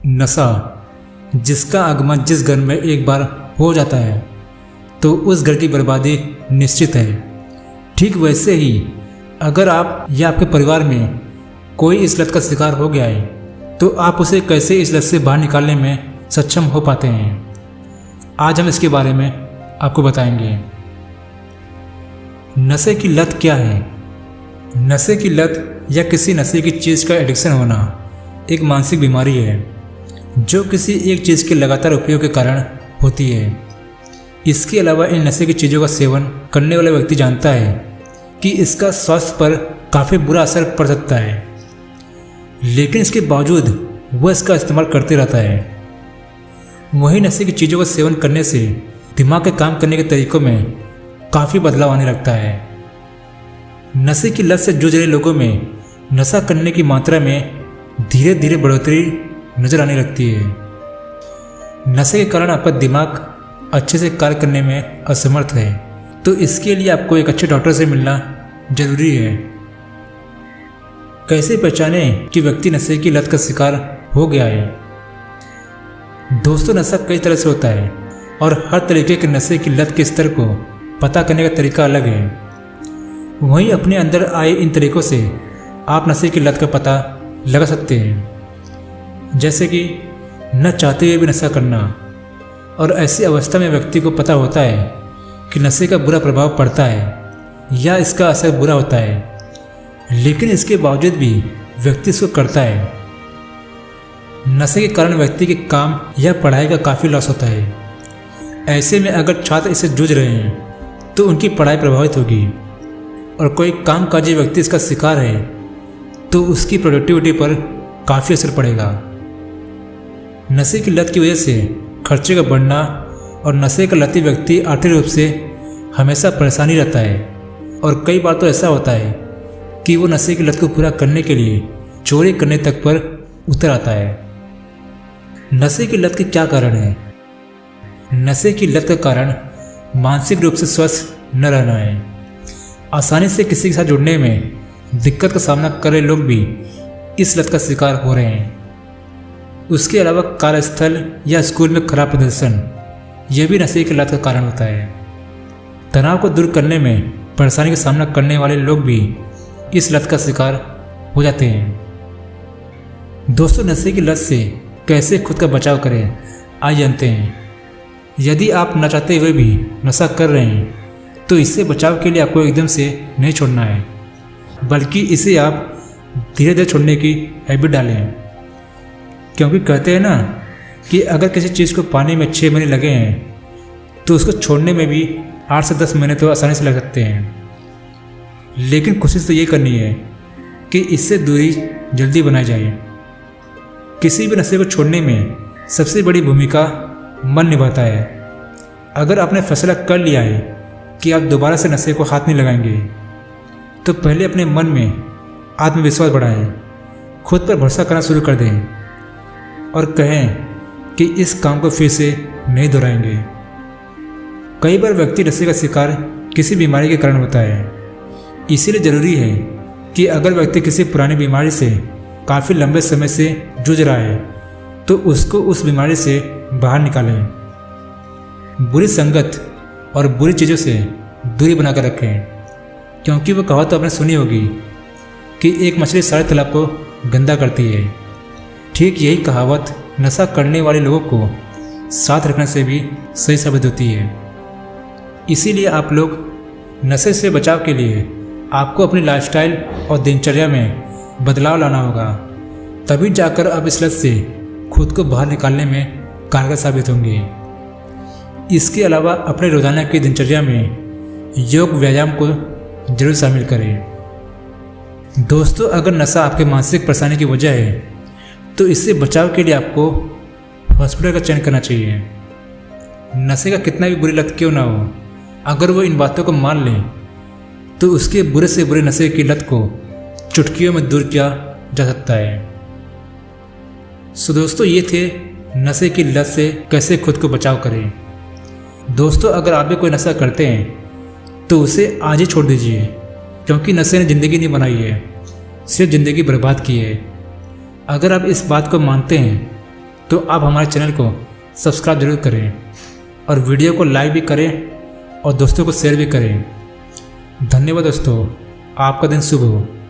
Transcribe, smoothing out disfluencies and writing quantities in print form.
नशा जिसका आगमन जिस घर में एक बार हो जाता है तो उस घर की बर्बादी निश्चित है। ठीक वैसे ही अगर आप या आपके परिवार में कोई इस लत का शिकार हो गया है तो आप उसे कैसे इस लत से बाहर निकालने में सक्षम हो पाते हैं, आज हम इसके बारे में आपको बताएंगे। नशे की लत क्या है? नशे की लत या किसी नशे की चीज़ का एडिक्शन होना एक मानसिक बीमारी है जो किसी एक चीज़ के लगातार उपयोग के कारण होती है। इसके अलावा इन नशे की चीज़ों का सेवन करने वाला व्यक्ति जानता है कि इसका स्वास्थ्य पर काफ़ी बुरा असर पड़ सकता है, लेकिन इसके बावजूद वह इसका इस्तेमाल करते रहता है। वहीं नशे की चीज़ों का सेवन करने से दिमाग के काम करने के तरीक़ों में काफ़ी बदलाव आने लगता है। नशे की लत से जूझ रहे लोगों में नशा करने की मात्रा में धीरे धीरे बढ़ोतरी नज़र आने लगती है। नशे के कारण आपका दिमाग अच्छे से कार्य करने में असमर्थ है, तो इसके लिए आपको एक अच्छे डॉक्टर से मिलना जरूरी है। कैसे पहचानें कि व्यक्ति नशे की लत का शिकार हो गया है? दोस्तों, नशा कई तरह से होता है और हर तरीके के नशे की लत के स्तर को पता करने का तरीका अलग है। वहीं अपने अंदर आए इन तरीकों से आप नशे की लत का पता लगा सकते हैं, जैसे कि न चाहते हुए भी नशा करना, और ऐसी अवस्था में व्यक्ति को पता होता है कि नशे का बुरा प्रभाव पड़ता है या इसका असर बुरा होता है, लेकिन इसके बावजूद भी व्यक्ति इसको करता है। नशे के कारण व्यक्ति के काम या पढ़ाई का काफ़ी लॉस होता है। ऐसे में अगर छात्र इसे जूझ रहे हैं तो उनकी पढ़ाई प्रभावित होगी, और कोई कामकाजी व्यक्ति इसका शिकार है तो उसकी प्रोडक्टिविटी पर काफ़ी असर पड़ेगा। नशे की लत की वजह से खर्चे का बढ़ना, और नशे का लती व्यक्ति आर्थिक रूप से हमेशा परेशानी रहता है, और कई बार तो ऐसा होता है कि वो नशे की लत को पूरा करने के लिए चोरी करने तक पर उतर आता है। नशे की लत के क्या कारण है? नशे की लत का कारण मानसिक रूप से स्वस्थ न रहना है। आसानी से किसी के साथ जुड़ने में दिक्कत का सामना कर रहे लोग भी इस लत का शिकार हो रहे हैं। उसके अलावा कार्यस्थल या स्कूल में खराब प्रदर्शन, यह भी नशे की लत का कारण होता है। तनाव को दूर करने में परेशानी का सामना करने वाले लोग भी इस लत का शिकार हो जाते हैं। दोस्तों, नशे की लत से कैसे खुद का बचाव करें, आइए जानते हैं। यदि आप न चाहते हुए भी नशा कर रहे हैं तो इससे बचाव के लिए आपको एकदम से नहीं छोड़ना है, बल्कि इसे आप धीरे धीरे छोड़ने की हैबिट डालें। क्योंकि कहते हैं ना कि अगर किसी चीज़ को पाने में 6 महीने लगे हैं तो उसको छोड़ने में भी 8 से 10 महीने तो आसानी से लग सकते हैं। लेकिन कोशिश तो ये करनी है कि इससे दूरी जल्दी बनाई जाए। किसी भी नशे को छोड़ने में सबसे बड़ी भूमिका मन निभाता है। अगर आपने फैसला कर लिया है कि आप दोबारा से नशे को हाथ नहीं लगाएंगे, तो पहले अपने मन में आत्मविश्वास बढ़ाएं, खुद पर भरोसा करना शुरू कर दें और कहें कि इस काम को फिर से नहीं दोहराएंगे। कई बार व्यक्ति नशे का शिकार किसी बीमारी के कारण होता है, इसीलिए ज़रूरी है कि अगर व्यक्ति किसी पुरानी बीमारी से काफ़ी लंबे समय से जूझ रहा है तो उसको उस बीमारी से बाहर निकालें। बुरी संगत और बुरी चीज़ों से दूरी बनाकर रखें, क्योंकि वो कहावत तो आपने सुनी होगी कि एक मछली सारे तालाब को गंदा करती है। ठीक यही कहावत नशा करने वाले लोगों को साथ रखने से भी सही साबित होती है। इसीलिए आप लोग नशे से बचाव के लिए आपको अपनी लाइफस्टाइल और दिनचर्या में बदलाव लाना होगा, तभी जाकर आप इस लत से खुद को बाहर निकालने में कारगर साबित होंगे। इसके अलावा अपने रोज़ाना की दिनचर्या में योग व्यायाम को जरूर शामिल करें। दोस्तों, अगर नशा आपके मानसिक परेशानी की वजह है तो इससे बचाव के लिए आपको हॉस्पिटल का चयन करना चाहिए। नशे का कितना भी बुरी लत क्यों ना हो, अगर वो इन बातों को मान लें तो उसके बुरे से बुरे नशे की लत को चुटकियों में दूर किया जा सकता है। सो दोस्तों, ये थे नशे की लत से कैसे खुद को बचाव करें। दोस्तों, अगर आप भी कोई नशा करते हैं तो उसे आज ही छोड़ दीजिए, क्योंकि नशे ने ज़िंदगी नहीं बनाई है, सिर्फ ज़िंदगी बर्बाद की है। अगर आप इस बात को मानते हैं तो आप हमारे चैनल को सब्सक्राइब जरूर करें और वीडियो को लाइक भी करें और दोस्तों को शेयर भी करें। धन्यवाद दोस्तों, आपका दिन शुभ हो।